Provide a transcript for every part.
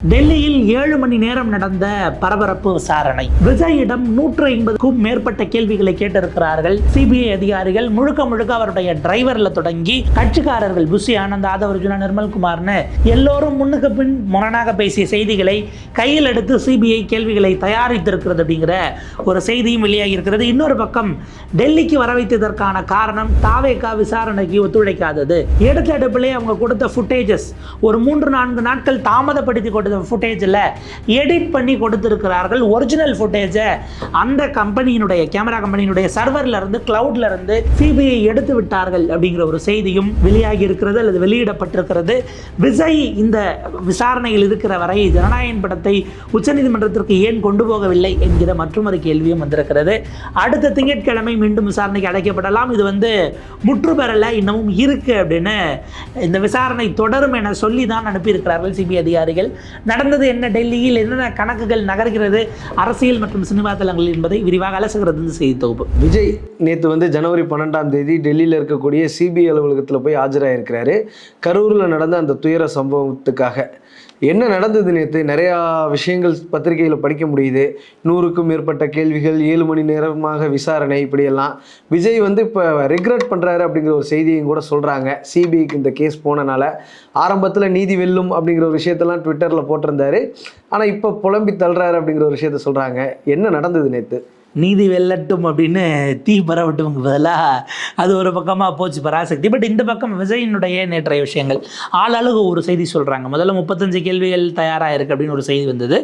டெல்லியில் 7 மணி நேரம் நடந்த பரபரப்பு விசாரணை. விஜயிடம் 150க்கும் மேற்பட்ட கேள்விகளை கேட்டிருக்கிறார்கள் சிபிஐ அதிகாரிகள். முழுக்க அவருடைய டிரைவர்ல தொடங்கி கட்சிக்காரர்கள் புஷி ஆனந்த், ஆதவ் அர்ஜுனா, நிர்மல்குமார்னு எல்லோரும் முன்னுக்கு பின் முரணாக பேசிய செய்திகளை கையில் எடுத்து சிபிஐ கேள்விகளை தயாரித்திருக்கிறது அப்படிங்கிற ஒரு செய்தியும் வெளியாகி இருக்கிறது. இன்னொரு பக்கம் டெல்லிக்கு வர வைத்ததற்கான காரணம் தாவேகா விசாரணைக்கு ஒத்துழைக்காதது. எடுத்த எடுப்பிலே அவங்க கொடுத்த ஃபுட்டேஜஸ் ஒரு 3-4 நாட்கள் தாமதப்படுத்தி கொடுத்த ஃபுட்டேஜில் எடிட் பண்ணி கொடுத்திருக்கிறார்கள். ஒரிஜினல் ஃபுட்டேஜை அந்த கம்பெனியினுடைய கேமரா கம்பெனியினுடைய சர்வர்ல இருந்து கிளவுட்ல இருந்து சிபிஐ எடுத்து விட்டார்கள் அப்படிங்கிற ஒரு செய்தியும் வெளியாகி இருக்கிறது அல்லது வெளியிடப்பட்டிருக்கிறது. விஜய் இந்த விசாரணையில் இருக்கிற வரை ஜனநாயகன் படத்தை உச்சநீதிமன்றத்திற்கு ஏன் கொண்டு போகவில்லை என்கிற மற்றொரு கேள்வியும் வந்திருக்கிறது. அடுத்த திங்கட்கிழமை மீண்டும் விசாரணைக்கு அழைக்கப்படலாம். இது முற்று பெறல, இன்னமும் இருக்கு அப்படின்னு இந்த விசாரணை தொடரும் என சொல்லி தான் அனுப்பியிருக்கிறார்கள் சிபிஐ அதிகாரிகள். நடந்தது என்ன, டெல்லியில் என்னென்ன கணக்குகள் நகர்கிறது, அரசியல் மற்றும் சினிமா தளங்கள் என்பதை விரிவாக அலசுகிறது இந்த செய்தி தொகுப்பு. விஜய் நேற்று ஜனவரி 12ஆம் தேதி டெல்லியில் இருக்கக்கூடிய சிபிஐ அலுவலகத்தில் போய் ஆஜராயிருக்கிறாரு. கரூரில் நடந்த அந்த துயர சம்பவத்துக்காக என்ன நடந்தது நேற்று நிறையா விஷயங்கள் பத்திரிகையில் படிக்க முடியுது. 100க்கும் மேற்பட்ட கேள்விகள், 7 மணி நேரமாக விசாரணை, இப்படியெல்லாம் விஜய் இப்போ ரிக்ரெட் பண்ணுறாரு அப்படிங்கிற ஒரு செய்தியும் கூட சொல்கிறாங்க. சிபிஐக்கு இந்த கேஸ் போனனால ஆரம்பத்தில் நீதி வெல்லும் அப்படிங்கிற ஒரு விஷயத்தெல்லாம் ட்விட்டரில் போட்டிருந்தாரு. ஆனால் இப்போ புலம்பி தள்ளுறாரு அப்படிங்கிற ஒரு விஷயத்த சொல்கிறாங்க. என்ன நடந்தது நேற்று? நீதி வெல்லட்டும் அப்படின்னு தீ பரவட்டும் பதிலாக அது ஒரு பக்கமாக போச்சு பராசக்தி. பட் இந்த பக்கம் விஜயினுடைய நேற்றைய விஷயங்கள் ஆளாளுக்கு ஒரு செய்தி சொல்கிறாங்க. முதல்ல 35 கேள்விகள் தயாராக இருக்குது அப்படின்னு ஒரு செய்தி வந்தது.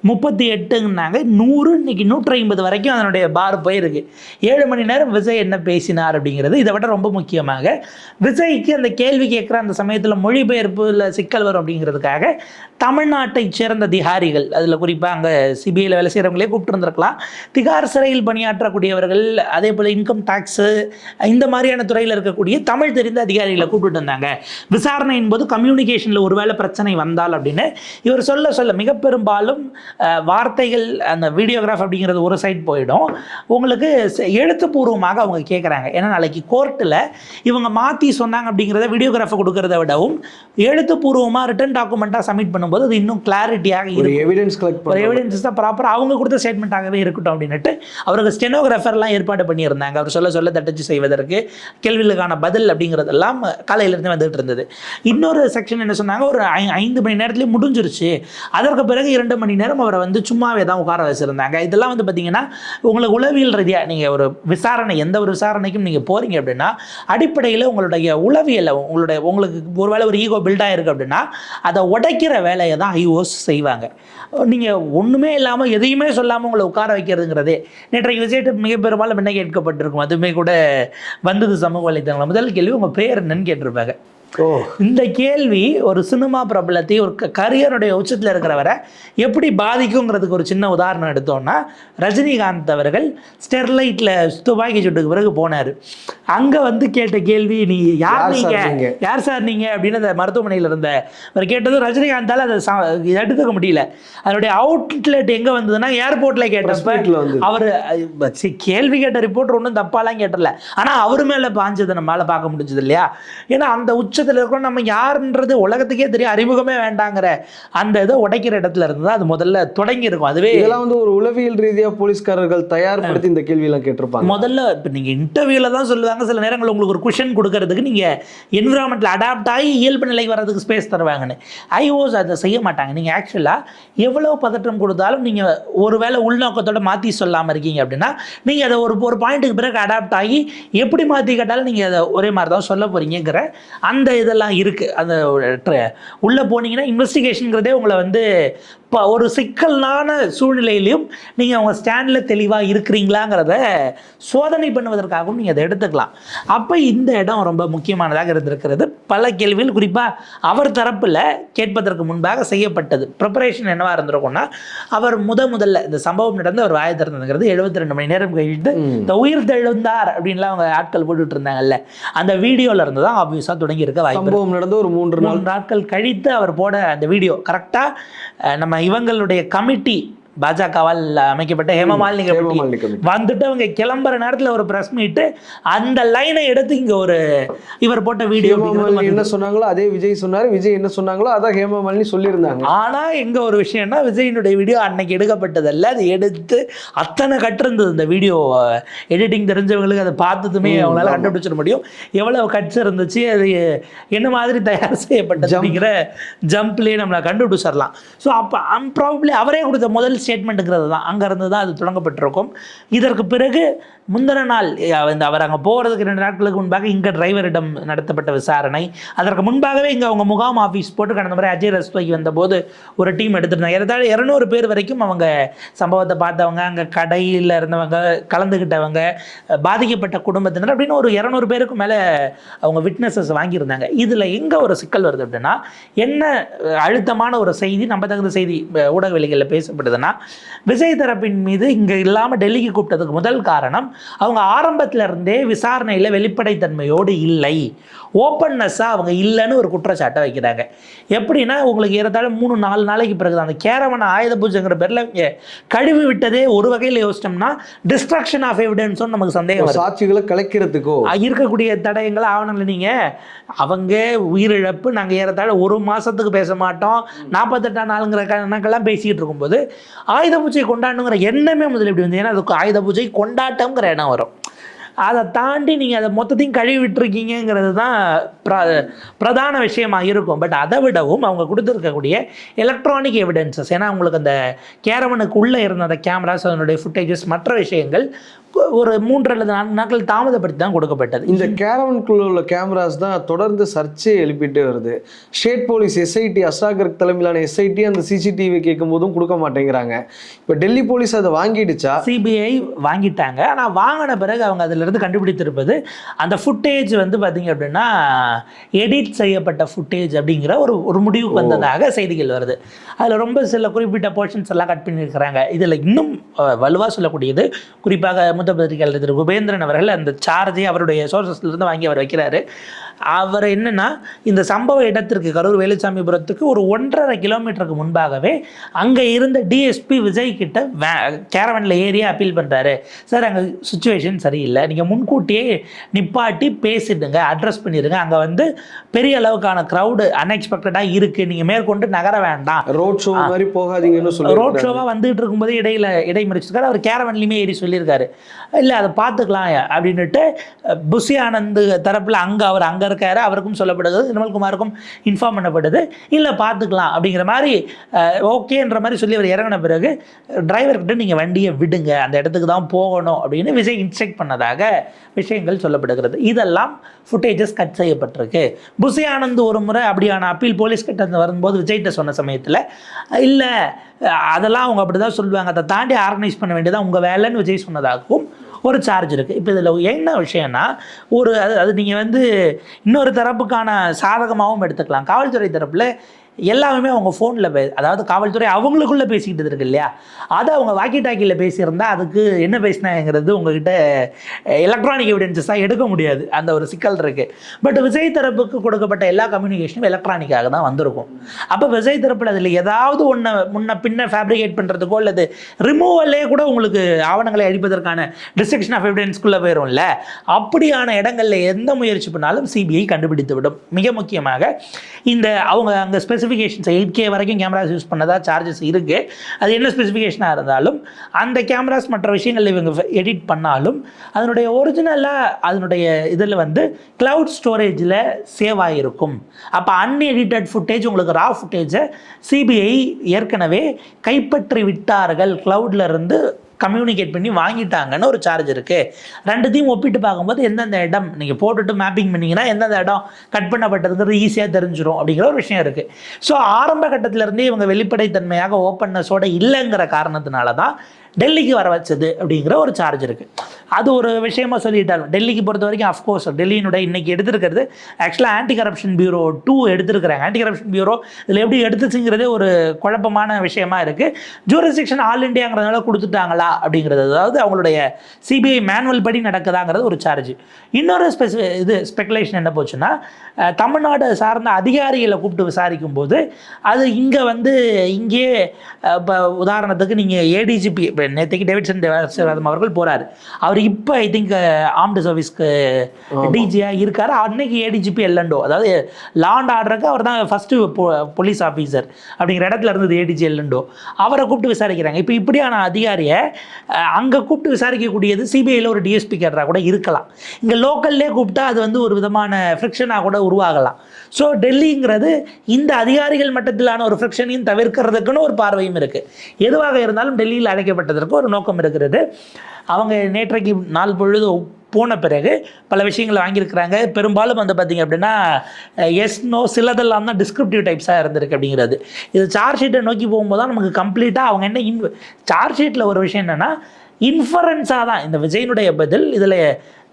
38ங்கன்னாங்க. 100 இன்னைக்கு 150 வரைக்கும் அதனுடைய பார் போயிருக்கு. 7 மணி நேரம் விஜய் என்ன பேசினார் அப்படிங்கிறது. இதை விட ரொம்ப முக்கியமாக விஜய்க்கு அந்த கேள்வி கேட்குற அந்த சமயத்தில் மொழிபெயர்ப்பில் சிக்கல் வரும் அப்படிங்கிறதுக்காக தமிழ்நாட்டை சேர்ந்த அதிகாரிகள், அதில் குறிப்பாக அங்கே சிபிஐயில் வேலை செய்கிறவங்களே கூப்பிட்டுருந்துருக்கலாம். திகார் சிறையில் பணியாற்றக்கூடியவர்கள், அதே போல் இன்கம் டேக்ஸு, இந்த மாதிரியான துறையில் இருக்கக்கூடிய தமிழ் தெரிந்த அதிகாரிகளை கூப்பிட்டு வந்தாங்க. விசாரணையின் போது கம்யூனிகேஷனில் ஒருவேளை பிரச்சனை வந்தால் அப்படின்னு இவர் சொல்ல மிக பெரும்பாலும் வார்த்தைகள், அந்த வீடியோகிராஃப் அப்படிங்கிறது ஒரு சைட் போயிடும். உங்களுக்கு எழுத்துப்பூர்வமாக அவங்க கேட்குறாங்க. ஏன்னா நாளைக்கு கோர்ட்டில் இவங்க மாற்றி சொன்னாங்க அப்படிங்கிறத வீடியோகிராஃபை கொடுக்கறத விடவும் எழுத்துப்பூர்வமாக ரிட்டன் டாக்குமெண்ட்டாக சப்மிட் பண்ணும்போது அது இன்னும் கிளாரிட்டியாக இருக்கும். எவிடன்ஸ் தான் ப்ராப்பராக அவங்க கொடுத்த ஸ்டேட்மெண்ட்டாகவே இருக்கட்டும் அப்படின்ட்டு அவருக்கு ஸ்டெனோகிராஃபர்லாம் ஏற்பாடு பண்ணியிருந்தாங்க. அவர் சொல்ல தட்டச்சு செய்வதற்கு, கேள்விகளுக்கான பதில் அப்படிங்கிறதெல்லாம் காலையிலேருந்து வந்துகிட்டு இருந்தது. இன்னொரு செக்ஷன் என்ன சொன்னாங்க, ஒரு 5 மணி நேரத்துலேயே முடிஞ்சிருச்சு. அதற்கு பிறகு 2 மணி நேரம் அவரை சும்மாவே தான் உட்கார வச்சுருந்தாங்க. இதெல்லாம் பார்த்தீங்கன்னா உங்களுக்கு உளவியல் ரீதியாக நீங்கள் ஒரு விசாரணை, எந்த ஒரு விசாரணைக்கும் நீங்கள் போகிறீங்க அப்படின்னா அடிப்படையில் உங்களுடைய உளவியலை, உங்களுக்கு ஒருவேளை ஒரு ஈகோ பில்டாக இருக்குது அப்படின்னா அதை உடைக்கிற வேலையை தான் ஐஓஸ் செய்வாங்க. நீங்கள் ஒன்றுமே இல்லாமல் எதையுமே சொல்லாமல் உங்களை உட்கார வைக்கிறதுங்கிறதே நேற்றைக்கு விஜய்கிட்ட மிக பெரும்பாலும் என்ன கேட்கப்பட்டிருக்கும். அதுவுமே கூட வந்தது சமூக வலைத்தளங்கள். முதல் கேள்வி உங்கள் பேர் என்னன்னு கேட்டிருப்பாங்க. இந்த கேள்வி ஒரு சினிமா பிரபலத்தை, ஒரு கரியருடைய உச்சத்தில் இருக்கிறவரை எப்படி பாதிக்குங்கிறதுக்கு ஒரு சின்ன உதாரணம் எடுத்தோம்னா, ரஜினிகாந்த் அவர்கள் ஸ்டெர்லைட்டில் துப்பாக்கி சூட்டுக்கு பிறகு போனார். அங்கே கேட்ட கேள்வி, நீ யார் சார் நீங்கள் அப்படின்னு அந்த மருத்துவமனையில் இருந்த அவர் கேட்டது. ரஜினிகாந்தால் அதை எடுத்துக்க முடியல. அதனுடைய அவுட்லெட் எங்கே வந்ததுன்னா ஏர்போர்ட்டில் கேட்டப்ப அவர் கேள்வி கேட்ட ரிப்போர்ட்டர் ஒன்றும் தப்பாலாம் கேட்டல. ஆனால் அவர் மேலே பாஞ்சதை நம்மளால் பார்க்க முடிஞ்சது இல்லையா? ஏன்னா அந்த உச்சத்தில் இருக்கிறோம், நம்ம யாருன்றது உலகத்துக்கே தெரியும், அறிமுகமே வேண்டாங்கிற அந்த இதை உடைக்கிற இடத்துல இருந்து அது முதல்ல தொடங்கி இருக்கும். அதுவே இதெல்லாம் ஒரு உளவியல் ரீதியாக போலீஸ்காரர்கள் தயார்படுத்தி இந்த கேள்வியெல்லாம் கேட்டிருப்பாங்க. முதல்ல இப்போ நீங்கள் இன்டர்வியூவில் தான் சொல்லுவாங்க, சில நேரங்கள் உங்களுக்கு ஒரு குஷன் கொடுக்கறதுக்கு நீங்கள் என்விரான்மெண்ட்டில் அடாப்ட் ஆகி இயல்பு நிலைக்கு வர்றதுக்கு ஸ்பேஸ் தருவாங்கன்னு. ஐஓஸ் அதை செய்ய மாட்டாங்க. நீங்கள் ஆக்சுவலாக எவ்வளோ பதற்றம் கொடுத்தாலும் நீங்கள் ஒரு வேளை உள்நோக்கத்தோடு மாற்றி சொல்லாமல் இருக்கீங்க அப்படின்னா நீங்கள் அதை ஒரு பாயிண்ட்டுக்கு பிறகு அடாப்ட் ஆகி எப்படி மாற்றி கேட்டாலும் நீங்கள் அதை ஒரே மாதிரி தான் சொல்ல போகிறீங்கிற அந்த இதெல்லாம் இருக்குது. அந்த உள்ளே போனீங்கன்னா இன்வெஸ்டிகேஷனுங்கிறதே உங்களை ஒரு சிக்கலான சூழ்நிலையிலையும் நீங்கள் அவங்க ஸ்டாண்டில் தெளிவாக இருக்கிறீங்களாங்கிறத சோதனை பண்ணுவதற்காகவும் நீங்கள் அதை எடுத்துக்கலாம். அப்போ இந்த இடம் ரொம்ப முக்கியமானதாக இருந்திருக்கிறது. பல கேள்விகள் குறிப்பாக அவர் தரப்பில் கேட்பதற்கு முன்பாக செய்யப்பட்டது. ப்ரிப்பரேஷன் என்னவாக இருந்திருக்கும்னா, அவர் முதல்ல இந்த சம்பவம் நடந்து அவர் வாயை திறந்ததுங்கிறது 72 மணி நேரம் கழித்து இந்த உயிர் தெழுந்தார் அப்படின்லாம் அவங்க ஆட்கள் போட்டுட்டு இருந்தாங்கல்ல, அந்த வீடியோவில் இருந்து தான் ஆப்வியஸாக தொடங்கி இருக்க வாய்ப்பு. சம்பவம் நடந்து ஒரு 3 நாட்கள் கழித்து அவர் போட அந்த வீடியோ கரெக்டாக நம்ம இவங்களுடைய கமிட்டி பாஜகவால் அமைக்கப்பட்ட ஹேமமாலினி கமிட்டி வந்துட்டு அவங்க கிளம்புற நேரத்தில் ஒரு ப்ரெஸ் மீட்டு அந்த லைனை எடுத்து இங்கே ஒரு இவர் போட்ட வீடியோ என்ன சொன்னாங்களோ அதே விஜய் சொன்னார், விஜய் என்ன சொன்னாங்களோ அதான் ஹேமமாலினி சொல்லியிருந்தாங்க. ஆனால் எங்கே ஒரு விஷயம்னா விஜயினுடைய வீடியோ அன்னைக்கு எடுக்கப்பட்டதல்ல, அது எடுத்து அத்தனை கட்டிருந்தது. இந்த வீடியோ எடிட்டிங் தெரிஞ்சவங்களுக்கு அதை பார்த்ததுமே அவங்களால கண்டுபிடிச்சிட முடியும் எவ்வளவு கட்ஸ் இருந்துச்சு, அது என்ன மாதிரி தயார் செய்யப்பட்டது அப்படிங்கிற ஜம்ப்லேயே நம்மளை கண்டுபிடிச்சிடலாம். ஸோ அப்போ ப்ராபப்ளி அவரே கொடுத்த முதல் ஸ்டேட்மெண்ட்டுங்கிறது தான் அங்கேருந்து தான் அது தொடங்கப்பட்டிருக்கும். இதற்கு பிறகு முந்தின நாள் அவர் அங்கே போகிறதுக்கு 2 நாட்களுக்கு முன்பாக இங்கே டிரைவரிடம் நடத்தப்பட்ட விசாரணை, அதற்கு முன்பாகவே இங்கே அவங்க முகாம் ஆஃபீஸ் போட்டு கடந்த முறை அஜய் ரஸ்தோகி வந்தபோது ஒரு டீம் எடுத்துருந்தாங்க. ஏறத்தாழ 200 பேர் வரைக்கும் அவங்க சம்பவத்தை பார்த்தவங்க, அங்கே கடையில் இருந்தவங்க, கலந்துக்கிட்டவங்க, பாதிக்கப்பட்ட குடும்பத்தினர் அப்படின்னு ஒரு 200 பேருக்கு மேலே அவங்க விட்னஸஸ் வாங்கியிருந்தாங்க. இதில் எங்கே ஒரு சிக்கல் வருது அப்படின்னா, என்ன அழுத்தமான ஒரு செய்தி நம்பத்தகுந்த செய்தி ஊடக வெளிகளில் பேசப்படுதுன்னா, விஜய் தரப்பின் மீது இங்கே இல்லாமல் டெல்லிக்கு கூப்பிட்டதுக்கு முதல் காரணம் அவங்க ஆரம்பத்தில் இருந்தே விசாரணையில் வெளிப்படைத்தன்மையோடு இல்லை, ஓப்பன்னஸாக அவங்க இல்லைன்னு ஒரு குற்றச்சாட்டை வைக்கிறாங்க. எப்படின்னா, உங்களுக்கு ஏறத்தாழ 3-4 நாளைக்கு பிறகு அந்த கேரவன ஆயுத பூஜைங்கிற பேரில் கழுவி விட்டதே ஒரு வகையில் யோசிச்சோம்னா டிஸ்ட்ரக்ஷன் ஆஃப் எவிடன்ஸும் நமக்கு சந்தேகம், சாட்சிகளை கலைக்கிறதுக்கோ இருக்கக்கூடிய தடயங்கள் ஆவணங்களை நீங்கள் அவங்க உயிரிழப்பு நாங்கள் ஏறத்தாழ 1 மாதத்துக்கு பேச மாட்டோம் 48 நாளுங்கிற கணக்கெல்லாம் பேசிக்கிட்டு இருக்கும்போது ஆயுத பூஜை கொண்டாடணுங்கிற எண்ணமே முதல்ல எப்படி வந்து, ஏன்னா அதுக்கு ஆயுத பூஜை கொண்டாட்டங்கிற எண்ணம் வரும். அதை தாண்டி நீங்கள் அதை மொத்தத்தையும் கழுவி விட்டுருக்கீங்கிறது தான் பிரதான விஷயமாக இருக்கும். பட் அதை விடவும் அவங்க கொடுத்துருக்கக்கூடிய எலக்ட்ரானிக் எவிடன்சஸ், ஏன்னா அவங்களுக்கு அந்த கேரவனுக்கு உள்ளே இருந்த அந்த கேமராஸ், அதனுடைய ஃபுட்டேஜஸ், மற்ற விஷயங்கள் ஒரு 3 அல்லது 4 நாட்கள் தாமதப்படுத்தி தான் கொடுக்கப்பட்டது. இந்த கேரவனுக்குள்ள உள்ள கேமராஸ் தான் தொடர்ந்து சர்ச்சை எழுப்பிட்டே வருது. ஸ்டேட் போலீஸ் எஸ்ஐடி அஸ்ராகர் தலைமையிலான எஸ்ஐடி அந்த சிசிடிவி கேட்கும் போதும் கொடுக்க மாட்டேங்கிறாங்க. இப்போ டெல்லி போலீஸ் அதை வாங்கிடுச்சா? சிபிஐ வாங்கிட்டாங்க. ஆனால் வாங்கின பிறகு அவங்க அதிலிருந்து கண்டுபிடித்திருப்பது அந்த ஃபுட்டேஜ் வந்து பார்த்தீங்க அப்படின்னா எடிட் செய்யப்பட்ட ஃபுட்டேஜ் அப்படிங்கிற ஒரு முடிவுக்கு வந்ததாக செய்திகள் வருது. அதில் ரொம்ப சில குறிப்பிட்ட போர்ஷன்ஸ் எல்லாம் கட் பண்ணியிருக்கிறாங்க. இதில் இன்னும் வலுவாக சொல்லக்கூடியது, குறிப்பாக பத்திரிகையாளர் திரு குபேந்திரன் அவர்கள் அந்த சார்ஜை அவருடைய சோர்சஸ்லேருந்து வாங்கி அவர் வைக்கிறாரு. அவர் என்னன்னா, இந்த சம்பவ இடத்திற்கு கரூர் வேலுச்சாமிபுரத்துக்கு ஒரு 1.5 கிலோமீட்டருக்கு முன்பாகவே அங்கே இருந்த டிஎஸ்பி விஜய் கிட்ட கேரவனில் ஏரியா அப்பீல் பண்ணுறாரு. சார், அங்கே சுச்சுவேஷன் சரியில்லை, நீங்கள் முன்கூட்டியே நிப்பாட்டி பேசிடுங்க, அட்ரஸ் பண்ணிடுங்க, அங்கே வந்து பெரிய அளவுக்கான க்ரௌடு அன்எக்ஸ்பெக்டடாக இருக்குது, நீங்கள் மேற்கொண்டு நகர வேண்டாம், ரோட் ஷோ மாதிரி போகாதீங்கன்னு சொல்லி ரோட் ஷோவாக வந்துகிட்டு இருக்கும்போது இடைமறிச்சிருக்காரு. அவர் கேரவன்லையுமே ஏறி சொல்லியிருக்காரு, இல்லை அதை பார்த்துக்கலாம் அப்படின்னுட்டு புஷி ஆனந்த் தரப்பில் அவர் அங்கே இருக்காரு, அவருக்கும் சொல்லப்படுது, நிர்மல்குமாருக்கும் இன்ஃபார்ம் பண்ணப்படுது, இல்லை பார்த்துக்கலாம் அப்படிங்கிற மாதிரி ஓகேன்ற மாதிரி சொல்லி அவர் இறங்கின பிறகு டிரைவர்கிட்ட நீங்கள் வண்டியை விடுங்க, அந்த இடத்துக்கு தான் போகணும் அப்படின்னு விஜய் இன்ஸ்ட்ரக்ட் பண்ணதாக விஷயங்கள் சொல்லப்படுகிறது. இதெல்லாம் ஃபுட்டேஜஸ் கட் செய்யப்பட்டிருக்கு. புஷி ஆனந்த் ஒரு முறை அப்படியான அப்பீல் போலீஸ் கிட்ட வரும்போது விஜய்கிட்ட சொன்ன சமயத்தில், இல்லை அதெல்லாம் அவங்க அப்படி தான் சொல்லுவாங்க, அதை தாண்டி ஆர்கனைஸ் பண்ண வேண்டியதான் உங்கள் வேலைன்னு விஜய் சொன்னதாகவும் ஒரு சார்ஜ் இருக்குது. இப்போ இதில் என்ன விஷயம்னா, அது நீங்கள் வந்து இன்னொரு தரப்புக்கான சாதகமாகவும் எடுத்துக்கலாம். காவல்துறை தரப்பில் எல்லாமே அவங்க ஃபோனில் அதாவது காவல்துறை அவங்களுக்குள்ளே பேசிக்கிட்டு இருக்கு இல்லையா, அதை அவங்க வாக்கி டாக்கியில் பேசியிருந்தால் அதுக்கு என்ன பேசினாங்கிறது உங்ககிட்ட எலக்ட்ரானிக் எவிடன்சஸாக எடுக்க முடியாது, அந்த ஒரு சிக்கல் இருக்குது. பட் விஜய் தரப்புக்கு கொடுக்கப்பட்ட எல்லா கம்யூனிகேஷனும் எலக்ட்ரானிக்காக தான் வந்திருக்கும். அப்போ விஜய் தரப்பில் அதில் ஏதாவது முன்ன பின்ன ஃபேப்ரிகேட் பண்ணுறதுக்கோ அல்லது ரிமூவலே கூட உங்களுக்கு ஆவணங்களை அழிப்பதற்கான டிஸ்ட்ரக்ஷன் ஆஃப் எவிடன்ஸ்குள்ளே போயிடும்ல, அப்படியான இடங்களில் எந்த முயற்சி பண்ணாலும் சிபிஐ கண்டுபிடித்து விடும். மிக முக்கியமாக இந்த அவங்க அங்கே ஸ்பெசிஃபிகேஷன்ஸ் 8K வரைக்கும் கேமராஸ் யூஸ் பண்ணதா சார்ஜஸ் இருக்குது. அது என்ன ஸ்பெசிஃபிகேஷனாக இருந்தாலும் அந்த கேமராஸ் மற்ற விஷயங்கள் இவங்க எடிட் பண்ணாலும் அதனுடைய ஒரிஜினலாக அதனுடைய இதில் வந்து க்ளவுட் ஸ்டோரேஜில் சேவ் ஆகிருக்கும். அப்போ அன்எடிட்டட் ஃபுட்டேஜ், உங்களுக்கு ரா ஃபுட்டேஜை சிபிஐ ஏற்கனவே கைப்பற்றி விட்டார்கள், க்ளவுடில் இருந்து கம்யூனிகேட் பண்ணி வாங்கிட்டாங்கன்னு ஒரு சார்ஜ் இருக்குது. ரெண்டுத்தையும் ஒப்பிட்டு பார்க்கும்போது எந்தெந்த இடம் நீங்கள் போட்டுட்டு மேப்பிங் பண்ணிங்கன்னா எந்தெந்த இடம் கட் பண்ணப்பட்டதுங்கிறது ஈஸியாக தெரிஞ்சிடும் அப்படிங்கிற ஒரு விஷயம் இருக்குது. ஸோ ஆரம்ப கட்டத்திலேருந்தே இவங்க வெளிப்படைத்தன்மையாக ஓப்பன்னஸோடு இல்லைங்கிற காரணத்தினால தான் டெல்லிக்கு வர வச்சது அப்படிங்கிற ஒரு சார்ஜ் இருக்குது. அது ஒரு விஷயமா சொல்லிட்டாலும் டெல்லிக்கு பொறுத்த வரைக்கும் அஃப்கோர்ஸ் டெல்லியினுடைய இன்னைக்கு எடுத்திருக்கிறது ஆக்சுவலாக ஆன்டி கரப்ஷன் பியூரோ 2 எடுத்திருக்கிறாங்க. ஆன்டி கரப்ஷன் பியூரோ இதில் எப்படி எடுத்துச்சுங்கிறதே ஒரு குழப்பமான விஷயமா இருக்குது. ஜூரிஸ்டிக்ஷன் ஆல் இண்டியாங்கிறதுனால கொடுத்துட்டாங்களா அப்படிங்கிறது, அதாவது அவங்களுடைய சிபிஐ மேனுவல் படி நடக்குதாங்கிறது ஒரு சார்ஜ். இன்னொரு ஸ்பெகுலேஷன் என்ன போச்சுன்னா, தமிழ்நாடு சார்ந்த அதிகாரிகளை கூப்பிட்டு விசாரிக்கும் போது அது இங்கே இங்கே இப்போ உதாரணத்துக்கு நீங்கள் ஏடிஜிபி இப்போ நேற்றுக்கு டேவிட்சன் தேவாசிர்வாதம் அவர்கள் போகிறார். அவர் இப்போ ஐ திங்க் ஆர்ம்டு சர்வீஸ்க்கு டிஜியாக இருக்கார். அன்னைக்கு ஏடிஜிபி எல்லண்டோ, அதாவது லா அண்ட் ஆர்டருக்கு அவர் தான் ஃபஸ்ட்டு போலீஸ் ஆஃபீஸர் அப்படிங்கிற இடத்துல இருந்தது ஏடிஜி எல்லண்டோ. அவரை கூப்பிட்டு விசாரிக்கிறாங்க. இப்போ இப்படியான அதிகாரியை அங்கே கூப்பிட்டு விசாரிக்கக்கூடியது சிபிஐயில் ஒரு டிஎஸ்பி கேட்டராக கூட இருக்கலாம். இங்கே லோக்கல்லே கூப்பிட்டா அது ஒரு விதமான ஃப்ரிக்ஷனாக கூட உருவாகலாம். ஸோ டெல்லிங்கிறது இந்த அதிகாரிகள் மட்டத்திலான ஒரு ஃப்ரிக்ஷனையும் தவிர்க்கிறதுக்குன்னு ஒரு பார்வையும் இருக்குது. எதுவாக இருந்தாலும் டெல்லியில் அழைக்கப்பட்டதற்கு ஒரு நோக்கம் இருக்கிறது. அவங்க நேற்றைக்கு நாள் பொழுது போன பிறகு பல விஷயங்களை வாங்கியிருக்கிறாங்க. பெரும்பாலும் பார்த்திங்க அப்படின்னா எஸ் நோ சிலதெல்லாம் தான் டிஸ்கிரிப்டிவ் டைப்ஸாக இருந்திருக்கு அப்படிங்கிறது. இது சார்ஜ் ஷீட்டை நோக்கி போகும்போது தான் நமக்கு கம்ப்ளீட்டாக அவங்க என்ன சார்ஜ் ஷீட்டில் ஒரு விஷயம் என்னென்னா இன்ஃபரன்ஸாக தான் இந்த விஜயனுடைய பதில் இதில்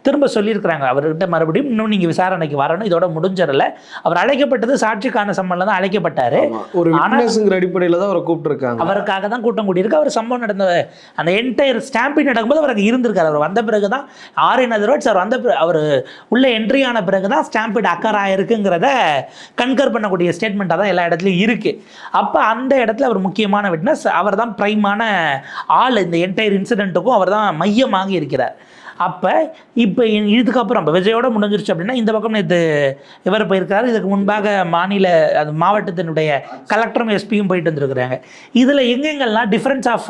திரும்ப சொல்லியிருக்கிறாங்க. அவர்கிட்ட மறுபடியும் இன்னும் நீங்கள் விசாரணைக்கு வரணும், இதோட முடிஞ்சிடல. அவர் அழைக்கப்பட்டது சாட்சிக்கான சம்பளம் தான் அழைக்கப்பட்டார். ஒரு அடிப்படையில் தான் அவரை கூப்பிட்டுருக்காங்க. அவருக்காக தான் கூட்டம் கூட்டியிருக்கு. அவர் சம்பவம் நடந்த அந்த என்டையர் ஸ்டாம்பிங் நடக்கும்போது அவருக்கு இருந்திருக்காரு. அவர் வந்த பிறகு தான் RN அவர் உள்ள என்ட்ரி ஆன பிறகு தான் ஸ்டாம்பிட் அக்கர் ஆயிருக்குங்கிறத கன்கர் பண்ணக்கூடிய ஸ்டேட்மெண்ட்டாக தான் எல்லா இடத்துலையும் இருக்குது. அப்போ அந்த இடத்துல அவர் முக்கியமான விட்னஸ், அவர் தான் ப்ரைமான ஆள். இந்த என்டையர் இன்சிடெண்ட்டுக்கும் அவர் தான் மையமாக இருக்கிறார். அப்போ இப்போ இதுக்கப்புறம் இப்போ விஜயோட முடிஞ்சிருச்சு அப்படின்னா இந்த பக்கம் நேற்று இவர் போயிருக்காரு. இதுக்கு முன்பாக மாவட்டத்தினுடைய கலெக்டரும் எஸ்பியும் போயிட்டு வந்துருக்குறாங்க. இதில் எங்கெங்கெல்லாம் டிஃப்ரென்ஸ் ஆஃப்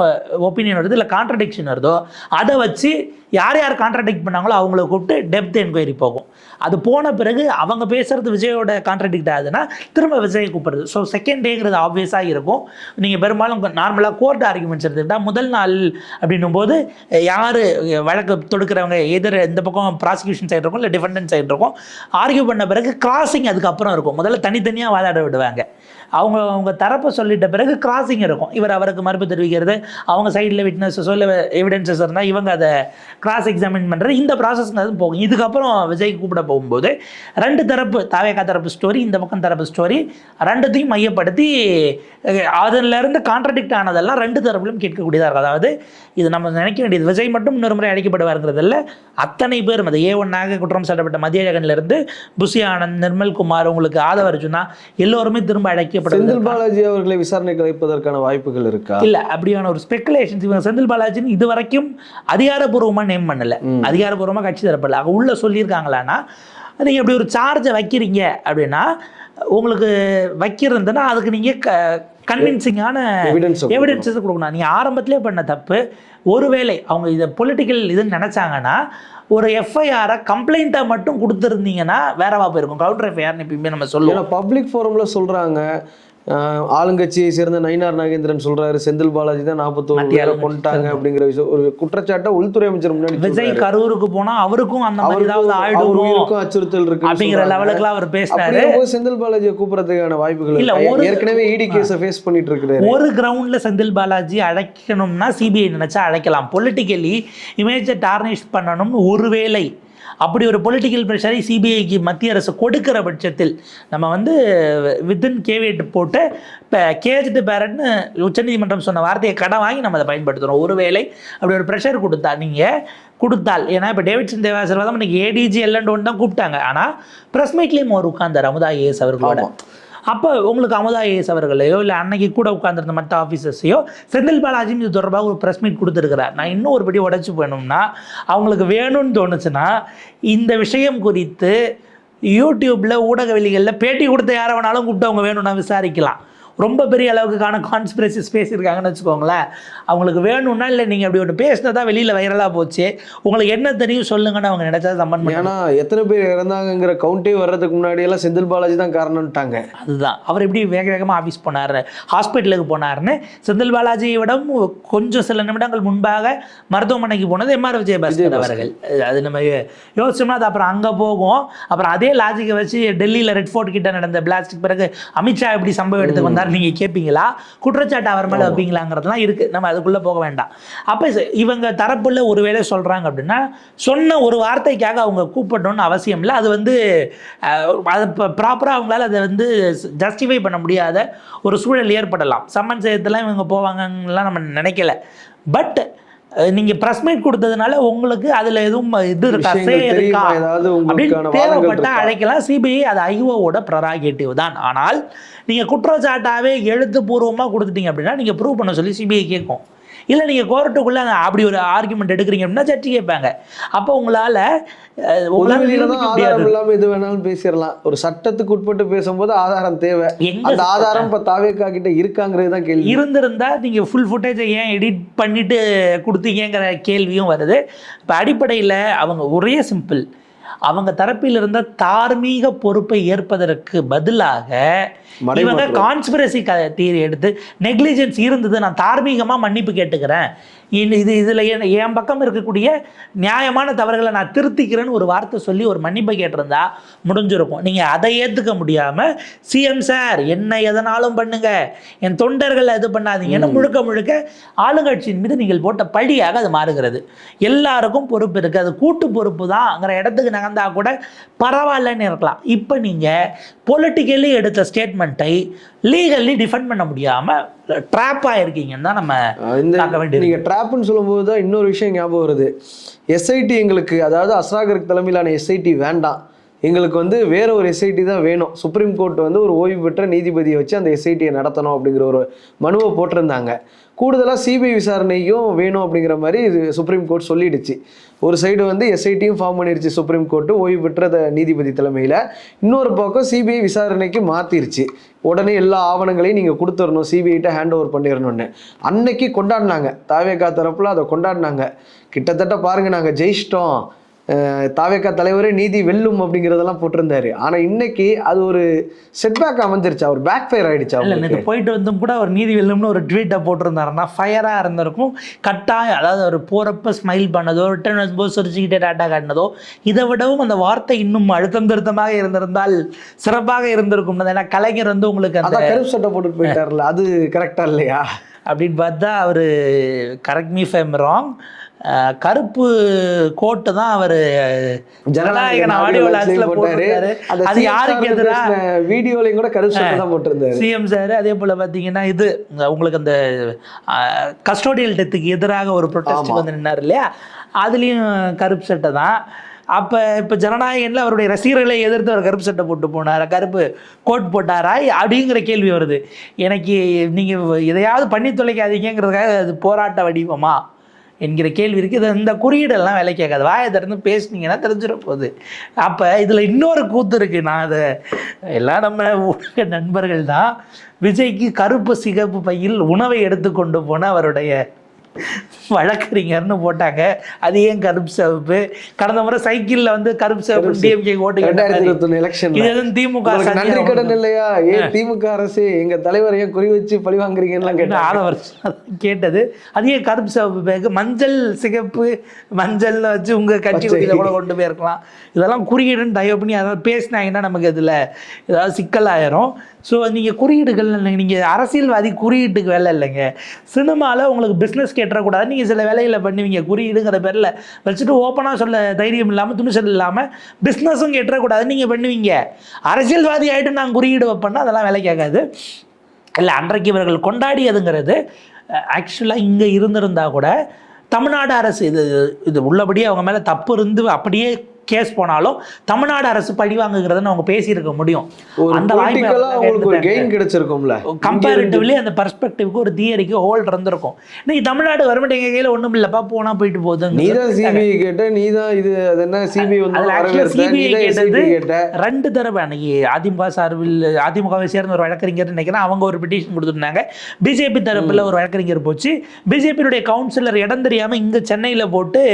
ஒப்பீனியன் வருது, இல்லை கான்ட்ரடிக்ஷன் வருதோ அதை வச்சு யார் யார் கான்ட்ராடிக்ட் பண்ணாங்களோ அவங்கள கூப்பிட்டு டெப்த் என்கொயரி போகும். அது போன பிறகு அவங்க பேசுகிறது விஜயோட கான்ட்ராடிக்ட் ஆகுதுன்னா திரும்ப விஜயை கூப்பிடுறது. ஸோ செகண்ட் டேங்கிறது ஆப்வியஸாக இருக்கும். நீங்கள் பெரும்பாலும் நார்மலாக கோர்ட் ஆர்குமெண்ட்ஸ் எடுத்துக்கிட்டால் முதல் நாள் அப்படின்னும் போது யார் வழக்கு தொடுக்கிறவங்க எதிர் இந்த பக்கம் ப்ராசிக்யூஷன் சைடு இருக்கும், இல்லை டிஃபெண்டன்ட் சைடு இருக்கும். ஆர்கியூ பண்ண பிறகு கிராசிங் அதுக்கப்புறம் இருக்கும். முதல்ல தனித்தனியாக வாதாட விடுவாங்க. அவங்க தரப்பை சொல்லிட்ட பிறகு கிராசிங் இருக்கும். இவர் அவருக்கு மறுப்பு தெரிவிக்கிறது, அவங்க சைடில் விட்னஸஸ் இல்லை எவிடன்சஸ் இருந்தால் இவங்க அதை கிராஸ் எக்ஸாமின் பண்ணுறது, இந்த ப்ராசஸ்ங்கிறது போகும். இதுக்கப்புறம் விஜய் கூப்பிட போகும்போது ரெண்டு தரப்பு, தாவேகா தரப்பு ஸ்டோரி, இந்த பக்கம் தரப்பு ஸ்டோரி, ரெண்டுத்தையும் மையப்படுத்தி அதிலிருந்து கான்ட்ரடிக்ட் ஆனதெல்லாம் ரெண்டு தரப்புலையும் கேட்கக்கூடியதாக இருக்கும். அதாவது இது நம்ம நினைக்க வேண்டியது விஜய் மட்டும் இன்னொரு முறை அழைக்கப்படுவாருங்கிறதில்ல, அத்தனை பேரும் அது A1 குற்றம் சாட்டப்பட்ட மதியழகன்லேருந்து புசி ஆனந்த், நிர்மல்குமார், உங்களுக்கு ஆதவ அர்ஜுனா எல்லோருமே திரும்ப அழைக்க செந்தில் பாலாஜி அவர்களை விசாரணைக்கு வைப்பதற்கான வாய்ப்புகள் இருக்கா? இல்ல, அப்படியான ஒரு ஸ்பெகுலேஷன்ஸ் இவங்க செந்தில் பாலாஜின்னு இது வரைக்கும் அதிகாரப்பூர்வமா நேம் பண்ணல, அதிகாரப்பூர்வமா கட்சி தரப்படல. அவங்க உள்ள சொல்லியிருக்காங்களான்னா நீங்க எப்படி ஒரு சார்ஜை வைக்கிறீங்க அப்படின்னா உங்களுக்கு வைக்கிறதுன்னா அதுக்கு நீங்க கன்வின்சிங்கான எவிடன்ஸஸ் கொடுக்கணும். நீங்கள் ஆரம்பத்திலே பண்ண தப்பு. ஒருவேளை அவங்க இதை பொலிட்டிக்கல் இதுன்னு நினச்சாங்கன்னா ஒரு எஃப்ஐஆரை கம்ப்ளைண்ட்டாக மட்டும் கொடுத்துருந்தீங்கன்னா வேறவா போயிருக்கும். கவுண்டர் எஃப்ஐஆர்னு எப்பயுமே நம்ம சொல்லுவோம். பப்ளிக் ஃபோரமில் சொல்கிறாங்க, ஆளுங்கட்சியை சேர்ந்த நயினார் நாகேந்திரன் சொல்றாரு செந்தில் பாலாஜி தான் 41 கொண்டாங்க அப்படிங்கிற விஷயம் ஒரு குற்றச்சாட்டை உள்துறை அமைச்சர் முன்னாடி விஜய் கரூருக்கு போனா அவருக்கும் அந்த மாதிரி ஏதாவது ஆயிடும் அச்சுறுத்தல் இருக்கு அப்படிங்கிற லெவலுக்குலாம் அவர் பேசினாரு. செந்தில் பாலாஜியை கூப்பிடுறதுக்கான வாய்ப்புகள் இல்ல. ஏற்கனவே இடி கேஸை ஃபேஸ் பண்ணிட்டு இருக்கிறாரு. ஒரு கிரவுண்ட்ல செந்தில் பாலாஜி அழைக்கணும்னா சிபிஐ நினைச்சா அழைக்கலாம். பொலிட்டிக்கலி இமேஜை டார்னிஷ் பண்ணணும்னு ஒருவேளை அப்படி ஒரு பொலிட்டிக்கல் ப்ரெஷரை சிபிஐக்கு மத்திய அரசு கொடுக்குற பட்சத்தில் நம்ம வித்தின் கேவியட் போட்டு இப்போ கேஜ்டு பேரட்னு உச்சநீதிமன்றம் சொன்ன வார்த்தையை கடன் வாங்கி நம்ம அதை பயன்படுத்துகிறோம். ஒருவேளை அப்படி ஒரு ப்ரெஷர் கொடுத்தால் ஏன்னா இப்போ டேவிட்சன் தேவாசிர்வாதம் இன்னைக்கு ஏடிஜி எல்லண்டோன்னு தான் கூப்பிட்டாங்க. ஆனால் ப்ரெஸ் மீட்லேயும் அவர் உட்கார்ந்தார் அமுதா ஐஏஎஸ் அவர்களோட. அப்போ உங்களுக்கு அமுதா ஐஏஎஸ் அவர்களையோ இல்லை அன்னைக்கு கூட உட்கார்ந்துருந்த மற்ற ஆஃபீஸர்ஸையோ செந்தில் பாலாஜியும் இது தொடர்பாக ஒரு ப்ரெஸ் மீட் கொடுத்துருக்கிறார். நான் இன்னும் ஒரு படி உடச்சி போயணும்னா அவங்களுக்கு வேணும்னு தோணுச்சுன்னா இந்த விஷயம் குறித்து யூடியூப்பில் ஊடகவெளிகளில் பேட்டி கொடுத்த யாரை வேணாலும் கூப்பிட்டு அவங்க வேணும்னா விசாரிக்கலாம். ரொம்ப பெரிய அளவுக்கான கான்ஸ்பிரசிஸ் பேசியிருக்காங்கன்னு வச்சுக்கோங்களேன். அவங்களுக்கு வேணும்னா இல்லை நீங்கள் அப்படி ஒன்று பேசினதான் வெளியில் வைரலாக போச்சு, உங்களுக்கு என்ன தெரியும் சொல்லுங்கன்னு அவங்க நினைச்சா சம்மன் பண்ணி. ஏன்னா எத்தனை பேர் இறந்தாங்கிற கவுண்டே வர்றதுக்கு முன்னாடியெல்லாம் செந்தில் பாலாஜி தான் காரணம்ட்டாங்க. அதுதான் அவர் எப்படி வேகமாக ஆஃபீஸ் போனார், ஹாஸ்பிட்டலுக்கு போனார்னு. செந்தில் பாலாஜியை விட கொஞ்சம் சில நிமிடங்கள் முன்பாக மருத்துவமனைக்கு போனது MR விஜயபாஸ்கர் அவர்கள். அது நம்ம யோசிச்சோம்னா அது அப்புறம் அங்கே போகும். அப்புறம் அதே லாஜிக்கை வச்சு டெல்லியில் ரெட் ஃபோர்ட் கிட்ட நடந்த பிளாஸ்டிக் பிறகு அமித்ஷா எப்படி சம்பவம் எடுத்து வந்தார் சார் நீங்கள் கேட்பீங்களா, குற்றச்சாட்டு அவர் மேலே வைப்பீங்களாங்கிறதுலாம் இருக்குது, நம்ம அதுக்குள்ளே போக வேண்டாம். அப்போ இவங்க தரப்புல ஒரு வேளை சொல்கிறாங்க அப்படின்னா சொன்ன ஒரு வார்த்தைக்காக அவங்க கூப்பிடணும்னு அவசியம் இல்லை. அது வந்து அது ப்ராப்பராக அவங்களால அதை வந்து ஜஸ்டிஃபை பண்ண முடியாத ஒரு சூழல் ஏற்படலாம். சம்மன் செய்யறதுலாம் இவங்க போவாங்கலாம் நம்ம நினைக்கல. பட் நீங்கள் ப்ரெஸ் மீட் கொடுத்ததுனால உங்களுக்கு அதில் எதுவும் இது இருக்கா, இருக்கா அப்படின்னு தேவைப்பட்டால் அழைக்கலாம். சிபிஐ அது ஐஓவோட ப்ரெராகேட்டிவ் தான். ஆனால் நீங்கள் குற்றச்சாட்டாகவே எழுத்துப்பூர்வமாக கொடுத்துட்டீங்க அப்படின்னா நீங்கள் ப்ரூவ் பண்ண சொல்லி சிபிஐ கேட்கும். இல்லை நீங்கள் கோர்ட்டுக்குள்ளே அப்படி ஒரு ஆர்குமெண்ட் எடுக்கிறீங்க அப்படின்னா ஜட்ஜி கேட்பாங்க. அப்போ உங்களால் ஆதாரம் இல்லாமல் எது வேணாலும் பேசிடலாம். ஒரு சட்டத்துக்கு உட்பட்டு பேசும்போது ஆதாரம் தேவை. அந்த ஆதாரம் இப்போ தாவேகா கிட்ட இருக்காங்கிறது தான் கேள்வி. இருந்திருந்தா நீங்கள் ஃபுல் ஃபுட்டேஜை ஏன் எடிட் பண்ணிட்டு கொடுத்தீங்கிற கேள்வியும் வருது. இப்போ அடிப்படையில் அவங்க ஒரே சிம்பிள், அவங்க தரப்பில் இருந்த தார்மீக பொறுப்பை ஏற்பதற்கு பதிலாக இவங்க கான்ஸ்பிரசி தியரி எடுத்து நெக்லிஜென்ஸ் இருந்தது, நான் தார்மீகமாக மன்னிப்பு கேட்டுக்கிறேன், இதில் என் பக்கம் இருக்கக்கூடிய நியாயமான தவறுகளை நான் திருத்திக்கிறேன்னு ஒரு வார்த்தை சொல்லி ஒரு மன்னிப்பை கேட்டிருந்தா முடிஞ்சிருக்கும். நீங்கள் அதை ஏற்றுக்க முடியாமல் சிஎம் சார் என்ன எதனாலும் பண்ணுங்க, என் தொண்டர்களை இது பண்ணாதீங்கன்னு முழுக்க முழுக்க ஆளுங்கட்சியின் மீது நீங்கள் போட்ட பழியாக அது மாறுகிறது. எல்லாருக்கும் பொறுப்பு இருக்குது, அது கூட்டு பொறுப்பு தான்ங்கிற இடத்துக்கு நகர்ந்தா கூட பரவாயில்லன்னு இருக்கலாம். இப்போ நீங்கள் பொலிட்டிக்கலி எடுத்த ஸ்டேட்மெண்ட்டை லீகல்லி டிஃபெண்ட் பண்ண முடியாமல் ட்ராப் ஆகிருக்கீங்கன்னு தான் நம்ம பார்க்க வேண்டியது. நீங்கள் ட்ராப்னு சொல்லும்போது தான் இன்னொரு விஷயம் ஞாபகம் வருது. எஸ்ஐடி எங்களுக்கு, அதாவது அஸ்ராகர் தலைமையிலான எஸ்ஐடி வேண்டாம், எங்களுக்கு வந்து வேற ஒரு எஸ்ஐடி தான் வேணும். சுப்ரீம் கோர்ட் வந்து ஒரு ஓய்வு பெற்ற நீதிபதியை வச்சு அந்த எஸ்ஐடியை நடத்தணும் அப்படிங்கிற ஒரு மனுவை போட்டிருந்தாங்க. கூடுதலாக சிபிஐ விசாரணையும் வேணும் அப்படிங்கிற மாதிரி இது சுப்ரீம் கோர்ட் சொல்லிடுச்சு. ஒரு சைடு வந்து எஸ்ஐடியும் ஃபார்ம் பண்ணிருச்சு சுப்ரீம் கோர்ட்டு ஓய்வு பெற்ற நீதிபதி தலைமையில். இன்னொரு பக்கம் சிபிஐ விசாரணைக்கு மாற்றிருச்சு. உடனே எல்லா ஆவணங்களையும் நீங்கள் கொடுத்துடணும், சிபிஐட்ட ஹேண்ட் ஓவர் பண்ணிடணும்னு அன்னைக்கு கொண்டாடினாங்க. தாவேகா தரப்பில் அதை கொண்டாடினாங்க. கிட்டத்தட்ட பாருங்கள், நாங்கள் ஜெயிச்சிட்டோம், தாவேகா தலைவரே நீதி வெல்லும் அப்படிங்கிறதெல்லாம் போட்டிருந்தாரு. ஆனால் இன்னைக்கு அது ஒரு செட்பேக் அமைஞ்சிருச்சு, அவர் பேக் ஃபயர் ஆகிடுச்சா? இல்லை, போயிட்டு வந்தும் கூட அவர் நீதி வெல்லும்னு ஒரு ட்வீட்டை போட்டிருந்தாருன்னா ஃபயராக இருந்திருக்கும். கட்டாயம், அதாவது அவர் போகிறப்ப ஸ்மைல் பண்ணதோ, ரிட்டர்ன் வரும்போது சிரிச்சுக்கிட்டே டாட்டா காட்டினதோ, இதை விடவும் அந்த வார்த்தை இன்னும் அழுத்தம் திருத்தமாக இருந்திருந்தால் சிறப்பாக இருந்திருக்கும். ஏன்னா கலைஞர் வந்து உங்களுக்கு அந்த கருப்பு சட்டை போட்டு போயிட்டார்ல, அது கரெக்டாக இல்லையா அப்படின்னு பார்த்தா அவர் correct me if I am wrong, கருப்பு கோட்டு தான் அவர் ஜனநாயகன் ஆடியோ லான்ச்ல போட்டாரு. அது யாருக்கு எதிராக வீடியோலையும் கூட கருப்பு சட்டை தான் போட்டிருந்தாரு சிஎம் சார். அதே போல பார்த்தீங்கன்னா இது உங்களுக்கு அந்த கஸ்டோடியல் டெத்துக்கு எதிராக ஒரு ப்ரொட்டஸ்ட்டுக்கு வந்து நின்னார் இல்லையா, அதுலேயும் கருப்பு சட்டை தான். அப்போ இப்போ ஜனநாயகனில் அவருடைய ரசிகர்களை எதிர்த்து அவர் கருப்பு சட்டை போட்டு போனார், கருப்பு கோட் போட்டாரா அப்படிங்கிற கேள்வி வருது எனக்கு. நீங்கள் எதையாவது பண்ணி தொலைக்காதீங்கிறதுக்காக அது போராட்ட வடிவமா என்கிற கேள்வி இருக்குது. இந்த குறியீடெல்லாம் வேலை கேட்காது, வாயை திறந்து பேசுனீங்கன்னா தெரிஞ்சிட போகுது. அப்போ இதில் இன்னொரு கூத்து இருக்குது. நான் அதை எல்லாம் நம்ம ஊடக நண்பர்கள் தான். விஜய்க்கு கருப்பு சிகப்பு பையில் உணவை எடுத்துக்கொண்டு போன அவருடைய வழக்கறிஞர்னு போட்டாங்க. அது ஏன் கருப்பு சிவப்பு? கடந்த முறை சைக்கிள்ல வந்து கருப்பு சிவப்பு டிஎம்கே ஓட்டு எலெக்ஷன் திமுக நன்றி கடன் இல்லையா? ஏன் திமுக அரசு எங்க தலைவர் ஏன் குறி வச்சு பழி வாங்குறீங்கன்னு கேட்டு 6 வருஷம் கேட்டது. அது ஏன் கருப்பு சிவப்பு பேக்கு? மஞ்சள் சிகப்பு மஞ்சள்ல வச்சு உங்க கட்சி கூட கொண்டு போயிருக்கலாம். இதெல்லாம் குறியீடுன்னு தயவு பண்ணி அதாவது பேசினாங்கன்னா நமக்கு இதில் ஏதாவது சிக்கலாயிரும். ஸோ நீங்கள் குறியீடுகள் நீங்கள் அரசியல்வாதி குறியீட்டுக்கு வேலை இல்லைங்க. சினிமாவில் உங்களுக்கு பிஸ்னஸ் கேட்டக்கூடாது, நீங்கள் சில வேலைகளை பண்ணுவீங்க. குறியீடுங்கிற பேரில் வச்சுட்டு ஓப்பனாக சொல்ல தைரியம் இல்லாமல் துணிச்சல் இல்லாமல் பிஸ்னஸும் கேட்டக்கூடாது நீங்கள் பண்ணுவீங்க. அரசியல்வாதி ஆகிட்டு நான் குறியீடு வைப்பேன்னா அதெல்லாம் வேலை கேட்காது. இல்லை, அன்றைக்கு இவர்கள் கொண்டாடியதுங்கிறது ஆக்சுவலாக இங்கே இருந்திருந்தா கூட தமிழ்நாடு அரசு இது உள்ளபடியே அவங்க மேலே தப்பு இருந்து அப்படியே கேஸ் போனாலும் தமிழ்நாடு அரசு பழி வாங்குகிறதுன்னு அவங்க பேசியிருக்க முடியும். அந்த வாய்ப்பு கிடைச்சிருக்கும்ல. கம்பேரிட்டிவ்லி அந்த பர்ஸ்பெக்டிவ்க்கு ஒரு தியரிக்கு ஹோல்ட் இருந்திருக்கும். இன்னைக்கு தமிழ்நாடு கவர்மெண்ட் எங்க கையில் ஒன்றும் இல்லைப்பா, போனால் போயிட்டு போகுது. நீதான் சிபிஐ கேட்ட, நீதான் இது என்ன சிபிஐ கேட்டது 2 தடவை. அன்னைக்கு அதிமுக சார்பில் அதிமுகவை சேர்ந்த ஒரு வழக்கறிஞர் நினைக்கிறேன், அவங்க ஒரு பெட்டிஷன் கொடுத்துருந்தாங்க. பிஜேபி தரப்பில் ஒரு வழக்கறிஞர் போச்சு. பிஜேபியினுடைய கவுன்சிலர் இடம் தெரியாமல் இங்கே சென்னையில் போட்டு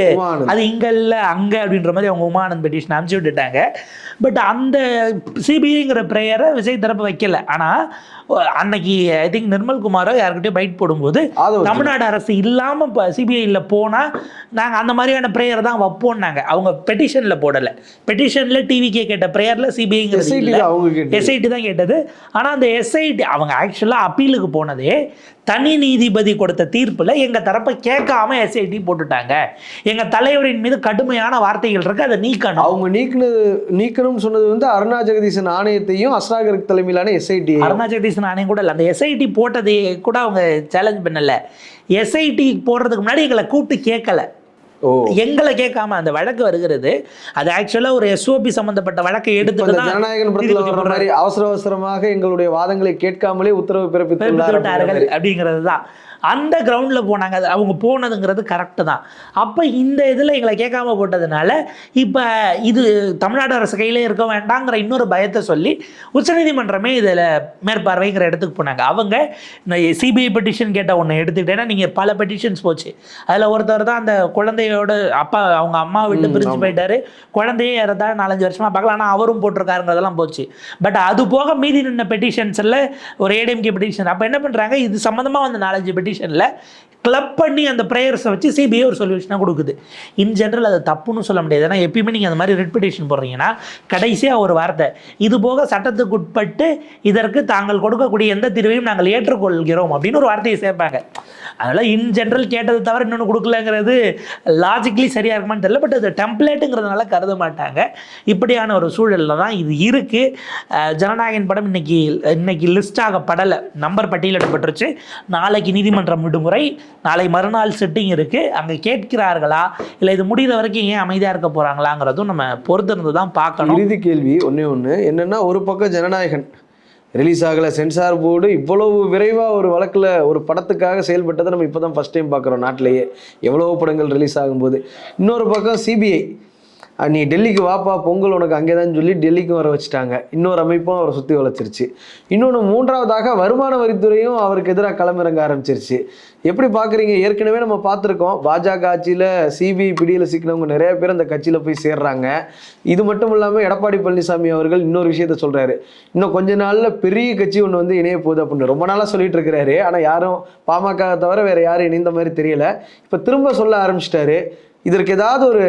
அது இங்கே இல்லை அங்கே அப்படின்ற மாதிரி அவங்க உமானந்த் பெட்டிஷன் அனுப்பிச்சு விட்டுட்டாங்க. பட் அந்த சிபிஐங்கிற ப்ரேயரை விஜய் தரப்பு வைக்கல. ஆனால் அன்னைக்கு ஐ திங்க் நிர்மல்குமாரோ யார்கிட்டயும் பைட் போடும்போது தமிழ்நாடு அரசு இல்லாமல் இப்போ சிபிஐயில் போனால் நாங்கள் அந்த மாதிரியான ப்ரேயர் தான் வைப்போம்னாங்க. அவங்க பெட்டிஷனில் போடலை. பெட்டிஷனில் டிவிக்கே கேட்ட ப்ரேயரில் சிபிஐங்கிறது எஸ்ஐடி தான் கேட்டது. ஆனால் அந்த எஸ்ஐடி அவங்க ஆக்சுவலாக அப்பீலுக்கு போனதே தனி நீதிபதி கொடுத்த தீர்ப்பில் எங்கள் தரப்பை கேட்காம எஸ்ஐடி போட்டுட்டாங்க. எங்கள் தலைவரின் மீது கடுமையான வார்த்தைகள் இருக்கு, அதை நீக்கணும். அவங்க நீக்கணும்னு சொன்னது வந்து அருணா ஜெகதீசன் ஆணையத்தையும் அஸ்ராகர் தலைமையிலான எஸ்ஐடி. அருணா ஜெகதீசன் ஆணையம் கூட இல்லை, அந்த எஸ்ஐடி போட்டதை கூட அவங்க சேலஞ்ச் பண்ணல. எஸ்ஐடி போடுறதுக்கு முன்னாடி எங்களை கூப்பிட்டு கேட்கல. எங்களை கேட்காம அந்த வழக்கு வருகிறது. அது ஆக்சுவலா ஒரு எஸ்ஓபி சம்பந்தப்பட்ட வழக்கை எடுத்துட்டு ஜனநாயகன் படத்துல வர்ற மாதிரி அவசரமாக எங்களுடைய வாதங்களை கேட்காமலே உத்தரவு பிறப்பித்துள்ளார்கள் அப்படிங்கிறது தான். அந்த கிரவுண்டில் போனாங்க. அது அவங்க போனதுங்கிறது கரெக்டு தான். அப்போ இந்த இதில் எங்களை கேட்காம போட்டதுனால இப்போ இது தமிழ்நாடு அரசு கையிலே இருக்க வேண்டாங்கிற இன்னொரு பயத்தை சொல்லி உச்சநீதிமன்றமே இதில் மேற்பார்வைங்கிற இடத்துக்கு போனாங்க. அவங்க இந்த சிபிஐ பெட்டிஷன் கேட்ட ஒன்று எடுத்துக்கிட்டேன்னா நீங்கள் பல பெட்டிஷன்ஸ் போச்சு. அதில் ஒருத்தர் தான் அந்த குழந்தையோட அப்பா அவங்க அம்மா விட்டு பிரிஞ்சு போயிட்டாரு, குழந்தையே இறந்தா 4-5 வருஷமாக பார்க்கலாம், ஆனால் அவரும் போட்டிருக்காருங்கிறதெல்லாம் போச்சு. பட் அது போக மீதி நின்ன பெட்டிஷன்ஸில் ஒரு ஏடிஎம்கே பெட்டிஷன். அப்போ என்ன பண்ணுறாங்க, இது சம்மந்தமாக வந்து 4-5 பெட்டிஷனில் கிளப் பண்ணி அந்த ப்ரேயர்ஸை வச்சு சிபிஐ ஒரு சொல்யூஷனாக கொடுக்குது. இன் ஜென்ரல் அது தப்புன்னு சொல்ல முடியாது. ஏன்னா எப்பயுமே நீங்கள் அந்த மாதிரி ரெட் பெட்டிஷன் போடுறீங்கன்னா கடைசியாக ஒரு வார்த்தை, இது போக சட்டத்துக்கு உட்பட்டு இதற்கு தாங்கள் கொடுக்கக்கூடிய எந்த தீர்வையும் நாங்கள் ஏற்றுக்கொள்கிறோம் அப்படின்னு ஒரு வார்த்தையை சேர்ப்பாங்க. அதனால் இன் ஜென்ரல் கேட்டதை தவிர இன்னொன்று கொடுக்கலங்கிறது லாஜிக்கலி சரியாக இருக்குமான்னு தெரியல. பட் அது டெம்ப்ளேட்டுங்கிறதுனால கருத மாட்டாங்க. இப்படியான ஒரு சூழலில் தான் இது இருக்குது. ஜனநாயகன் படம் இன்னைக்கு லிஸ்ட் ஆகப்படலை, நம்பர் பட்டியலிடப்பட்டுருச்சு. நாளைக்கு நீதிமன்றம் விடுமுறை, நாளை மறுநாள் செட்டிங் இருக்குது. அங்கே கேட்கிறார்களா இல்லை இது முடிகிற வரைக்கும் ஏன் அமைதியாக இருக்க போகிறாங்களாங்கிறதும் நம்ம பொறுத்திருந்து தான் பார்க்கணும். இறுதி கேள்வி ஒன்று என்னென்னா, ஒரு பக்கம் ஜனநாயகன் ரிலீஸ் ஆகலை, சென்சார் போர்டு இவ்வளவு விரைவாக ஒரு வழக்கில் ஒரு படத்துக்காக செயல்பட்டதை நம்ம இப்போ தான் ஃபஸ்ட் டைம் பார்க்குறோம். நாட்டிலேயே எவ்வளோ படங்கள் ரிலீஸ் ஆகும்போது. இன்னொரு பக்கம் சிபிஐ, நீ டெல்லிக்கு வாப்பா பொங்கல் உனக்கு அங்கே தான் சொல்லி டெல்லிக்கும் வர வச்சுட்டாங்க. இன்னொரு அமைப்பும் அவரை சுற்றி வளைச்சிருச்சு. இன்னொன்று மூன்றாவதாக வருமான வரித்துறையும் அவருக்கு எதிராக களமிறங்க ஆரம்பிச்சிருச்சு. எப்படி பார்க்குறீங்க? ஏற்கனவே நம்ம பார்த்துருக்கோம், பாஜக ஆட்சியில் சிபிஐ பிடியில் சிக்கினவங்க நிறைய பேர் அந்த கட்சியில் போய் சேர்றாங்க. இது மட்டும் இல்லாமல் எடப்பாடி பழனிசாமி அவர்கள் இன்னொரு விஷயத்த சொல்கிறாரு, இன்னும் கொஞ்ச நாளில் பெரிய கட்சி ஒன்று வந்து இணைய போகுது அப்படின்னு ரொம்ப நாளாக சொல்லிட்டு இருக்கிறாரு. ஆனால் யாரும் பாமக தவிர வேறு யாரும் இணைந்த மாதிரி தெரியல. இப்போ திரும்ப சொல்ல ஆரம்பிச்சிட்டாரு. இதற்கு ஏதாவது ஒரு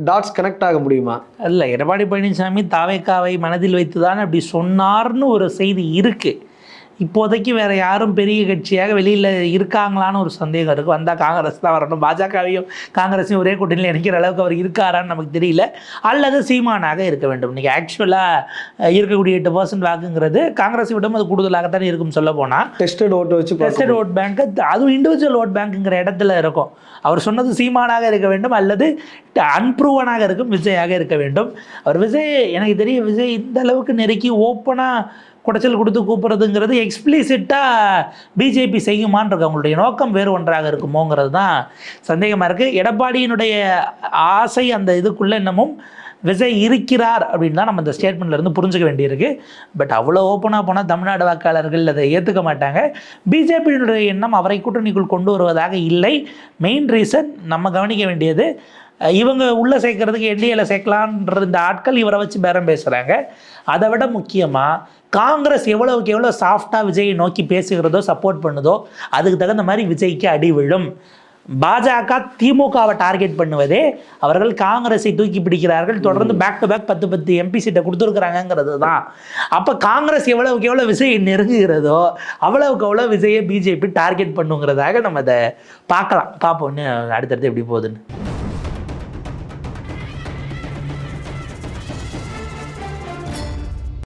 டாட்ஸ் கனெக்ட் ஆக முடியுமா? இல்லை, எடப்பாடி பழனிசாமி தாவேக்காவை மனதில் வைத்து தான் அப்படி சொன்னார்னு ஒரு செய்தி இருக்குது. இப்போதைக்கு வேறு யாரும் பெரிய கட்சியாக வெளியில் இருக்காங்களான்னு ஒரு சந்தேகம் இருக்குது. வந்தால் காங்கிரஸ் தான் வரணும். பாஜகவையும் காங்கிரஸையும் ஒரே கூட்டணியில் நினைக்கிற அளவுக்கு அவர் இருக்காரான்னு நமக்கு தெரியல. அல்லது சீமானாக இருக்க வேண்டும். இன்றைக்கி ஆக்சுவலாக இருக்கக்கூடிய 8% வாக்குங்கிறது காங்கிரஸை விட அது கூடுதலாகத்தானே இருக்கும். சொல்ல போனால் டெஸ்டட் ஓட்டு வச்சு டெஸ்டட் ஓட் பேங்க்கு, அதுவும் இண்டிவிஜுவல் ஓட் பேங்க்குங்கிற இடத்துல இருக்கும். அவர் சொன்னது சீமானாக இருக்க வேண்டும் அல்லது அன்ப்ரூவனாக இருக்கும் விஜயாக இருக்க வேண்டும். அவர் விஜய், எனக்கு தெரியும், விஜய் இந்த அளவுக்கு நெருக்கி ஓப்பனாக குடைச்சல் கொடுத்து கூப்பிட்றதுங்கிறது எக்ஸ்பிளிசிட்டாக பிஜேபி செய்யுமான் இருக்கு. அவங்களுடைய நோக்கம் வேறு ஒன்றாக இருக்குமோங்கிறது தான் சந்தேகமாக இருக்குது. எடப்பாடியினுடைய ஆசை அந்த இதுக்குள்ளே இன்னமும் விஜய் இருக்கிறார் அப்படின்னு தான் நம்ம இந்த ஸ்டேட்மெண்ட்லேருந்து புரிஞ்சுக்க வேண்டியிருக்கு. பட் அவ்வளோ ஓப்பனாக போனால் தமிழ்நாடு வாக்காளர்கள் அதை ஏற்றுக்க மாட்டாங்க. பிஜேபியினுடைய எண்ணம் அவரை கூட்டணிக்குள் கொண்டு வருவதாக இல்லை. மெயின் ரீசன் நம்ம கவனிக்க வேண்டியது, இவங்க உள்ளே சேர்க்கறதுக்கு என்டிஏல சேர்க்கலான்ற இந்த ஆட்கள் இவரை வச்சு பேரம் பேசுகிறாங்க. அதை விட முக்கியமாக காங்கிரஸ் எவ்வளவுக்கு எவ்வளோ சாஃப்டாக விஜயை நோக்கி பேசுகிறதோ சப்போர்ட் பண்ணுதோ அதுக்கு தகுந்த மாதிரி விஜய்க்கு அடி விழும். பாஜக திமுகவை டார்கெட் பண்ணுவதே அவர்கள் காங்கிரஸை தூக்கி பிடிக்கிறார்கள். தொடர்ந்து பேக் டு பேக் 10 எம்பி சீட்டை கொடுத்துருக்குறாங்கிறது தான். அப்போ காங்கிரஸ் எவ்வளவுக்கு எவ்வளோ விஜயை நெருங்குகிறதோ அவ்வளவுக்கு எவ்வளோ விஜயை பிஜேபி டார்கெட் பண்ணுங்கிறதாக நம்ம அதை பார்ப்போம். அடுத்தடுத்து எப்படி போகுதுன்னு.